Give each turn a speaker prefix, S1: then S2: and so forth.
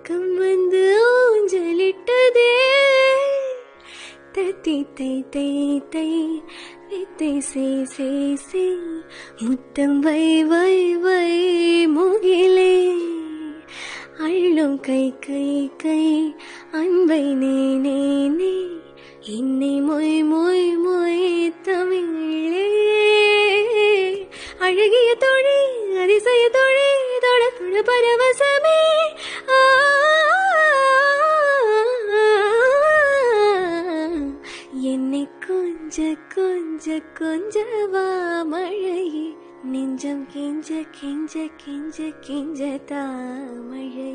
S1: பக்கம் வந்து ஊஞ்சலிட்டதே தத்தி தை தை தை வித்தை செய் செய் செய் முத்தம் வை வை வை முகிலே அள்ளும் கை கை கை அன்பை நே நே நே என்னை மொய் மொய் மொய் தமிழே அழகிய தோழி அதிசய தோழி தொட தொட பரவசமே என்னை கொஞ்ச கொஞ்ச கொஞ்சவா மழையே நெஞ்சம் கெஞ்ச கெஞ்ச கெஞ்ச கெஞ்ச தாமழையே